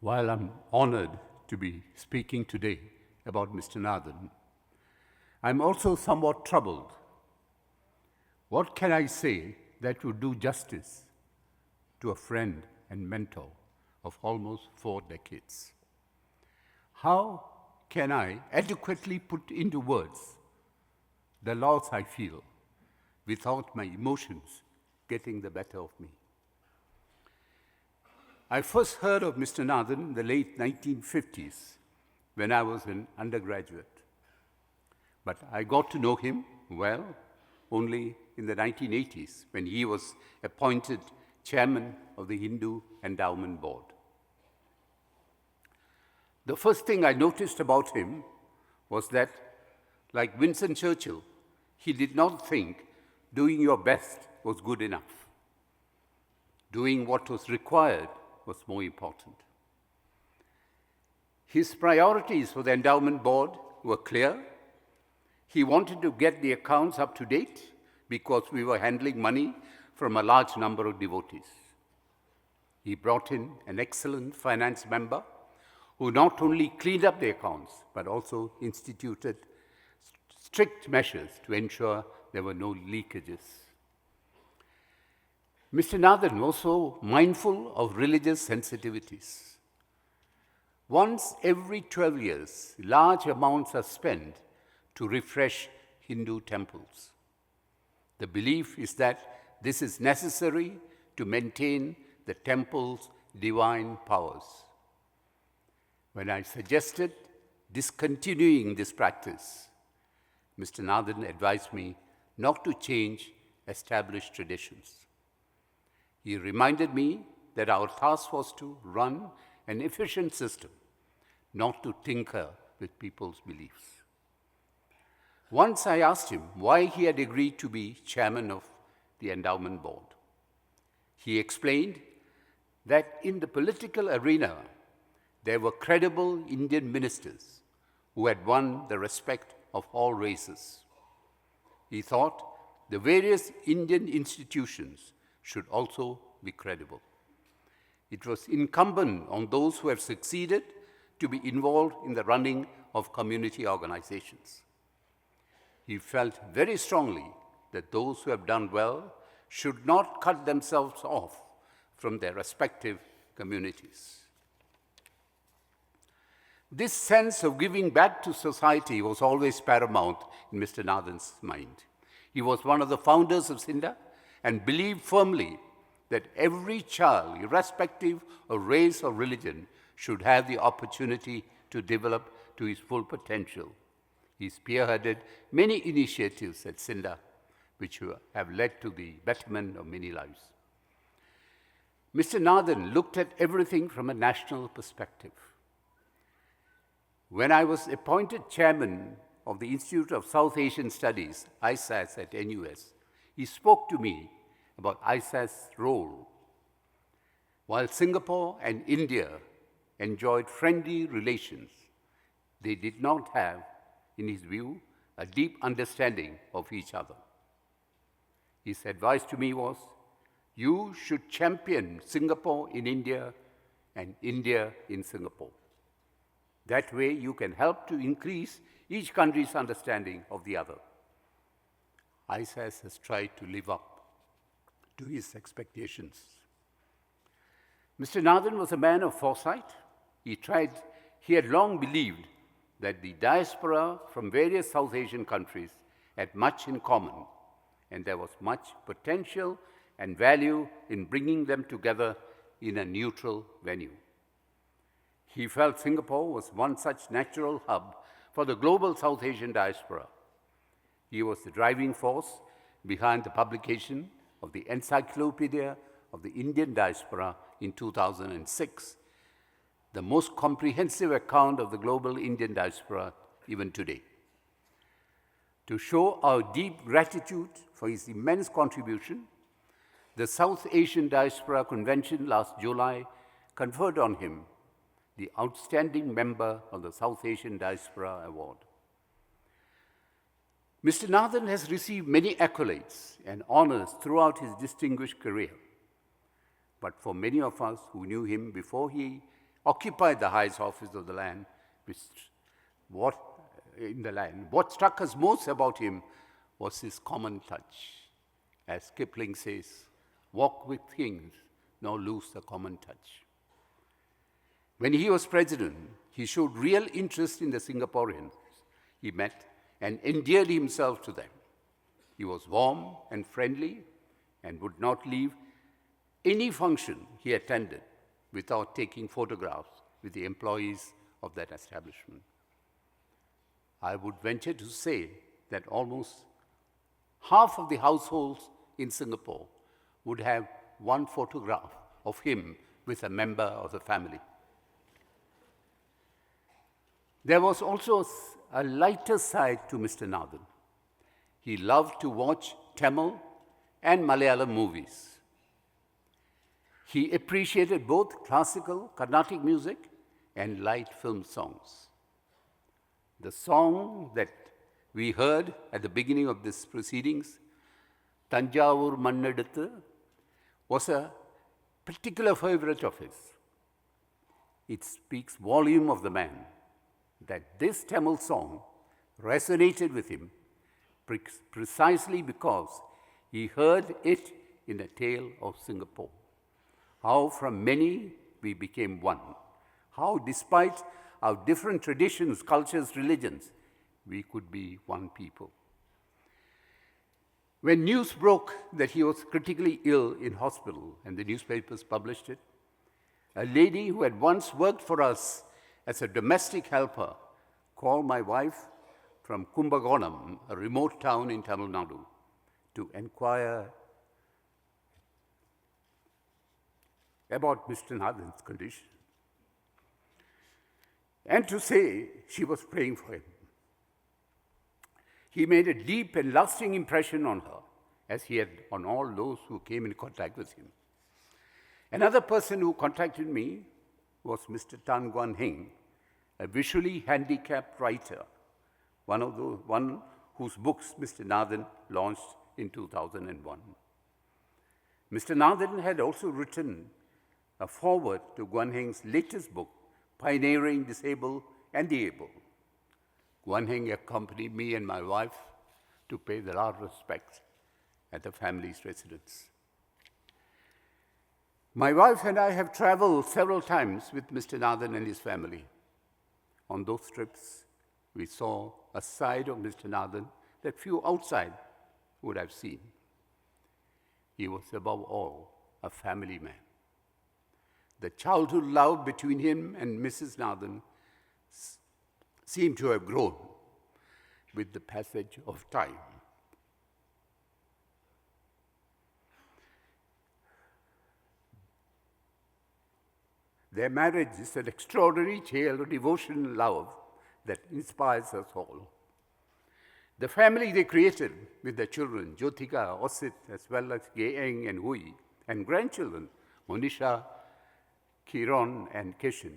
While I'm honored to be speaking today about Mr. Nathan, I'm also somewhat troubled. What can I say that would do justice to a friend and mentor of almost 4 decades? How can I adequately put into words the loss I feel without my emotions getting the better of me? I first heard of Mr. Nathan in the late 1950s when I was an undergraduate. But I got to know him well only in the 1980s when he was appointed chairman of the Hindu Endowment Board. The first thing I noticed about him was that, like Winston Churchill, he did not think doing your best was good enough. Doing what was required was more important. His priorities for the endowment board were clear. He wanted to get the accounts up to date because we were handling money from a large number of devotees. He brought in an excellent finance member who not only cleaned up the accounts, but also instituted strict measures to ensure there were no leakages. Mr. Nathan was also mindful of religious sensitivities. Once every 12 years, large amounts are spent to refresh Hindu temples. The belief is that this is necessary to maintain the temple's divine powers. When I suggested discontinuing this practice, Mr. Nathan advised me not to change established traditions. He reminded me that our task was to run an efficient system, not to tinker with people's beliefs. Once I asked him why he had agreed to be chairman of the endowment board. He explained that in the political arena, there were credible Indian ministers who had won the respect of all races. He thought the various Indian institutions should also be credible. It was incumbent on those who have succeeded to be involved in the running of community organizations. He felt very strongly that those who have done well should not cut themselves off from their respective communities. This sense of giving back to society was always paramount in Mr. Nathan's mind. He was one of the founders of SINDA and believed firmly that every child, irrespective of race or religion, should have the opportunity to develop to his full potential. He spearheaded many initiatives at SINDA, which have led to the betterment of many lives. Mr. Nathan looked at everything from a national perspective. When I was appointed chairman of the Institute of South Asian Studies, ISAS at NUS, he spoke to me about ISAS' role. While Singapore and India enjoyed friendly relations, they did not have, in his view, a deep understanding of each other. His advice to me was, you should champion Singapore in India and India in Singapore. That way you can help to increase each country's understanding of the other. ISAS has tried to live up to his expectations. Mr. Nathan was a man of foresight. He had long believed that the diaspora from various South Asian countries had much in common, and there was much potential and value in bringing them together in a neutral venue. He felt Singapore was one such natural hub for the global South Asian diaspora. He was the driving force behind the publication of the Encyclopedia of the Indian Diaspora in 2006, the most comprehensive account of the global Indian diaspora even today. To show our deep gratitude for his immense contribution, the South Asian Diaspora Convention last July conferred on him the Outstanding Member of the South Asian Diaspora Award. Mr. Nathan has received many accolades and honors throughout his distinguished career. But for many of us who knew him before he occupied the highest office of the land, what in the land. What struck us most about him was his common touch. As Kipling says, walk with kings, nor lose the common touch. When he was president, he showed real interest in the Singaporeans he met and endeared himself to them. He was warm and friendly and would not leave any function he attended without taking photographs with the employees of that establishment. I would venture to say that almost half of the households in Singapore would have one photograph of him with a member of the family. There was also a lighter side to Mr. Nathan. He loved to watch Tamil and Malayalam movies. He appreciated both classical Carnatic music and light film songs. The song that we heard at the beginning of this proceedings, Tanjavur Manneduthu, was a particular favorite of his. It speaks volume of the man that this Tamil song resonated with him precisely because he heard it in a tale of Singapore. How from many we became one. How despite our different traditions, cultures, religions, we could be one people. When news broke that he was critically ill in hospital and the newspapers published it, a lady who had once worked for us as a domestic helper called my wife from Kumbakonam, a remote town in Tamil Nadu, to inquire about Mr. Nathan's condition and to say she was praying for him. He made a deep and lasting impression on her, as he had on all those who came in contact with him. Another person who contacted me was Mr. Tan Guan Heng, a visually handicapped writer, one whose books Mr. Nathan launched in 2001. Mr. Nathan had also written a foreword to Guan Heng's latest book, Pioneering Disabled and the Able. Guan Heng accompanied me and my wife to pay the last respects at the family's residence. My wife and I have traveled several times with Mr. Nathan and his family. On those trips, we saw a side of Mr. Nathan that few outside would have seen. He was above all a family man. The childhood love between him and Mrs. Nathan seemed to have grown with the passage of time. Their marriage is an extraordinary tale of devotion and love that inspires us all. The family they created with their children, Jyotika, Osit, as well as Geeng and Hui, and grandchildren, Monisha, Kiron, and Kishin,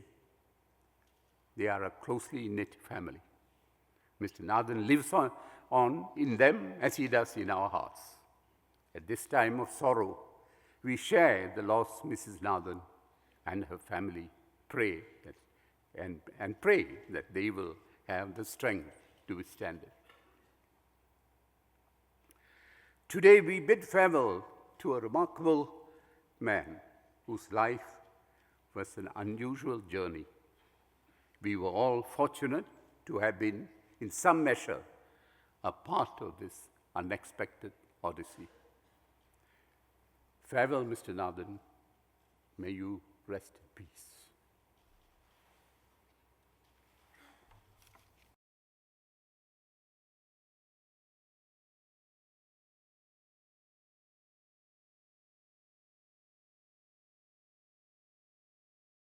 they are a closely knit family. Mr. Nathan lives on in them as he does in our hearts. At this time of sorrow, we share the loss of Mrs. Nathan and her family. Pray that they will have the strength to withstand it. Today we bid farewell to a remarkable man whose life was an unusual journey. We were all fortunate to have been, in some measure, a part of this unexpected odyssey. Farewell, Mr. Nathan. May you rest in peace.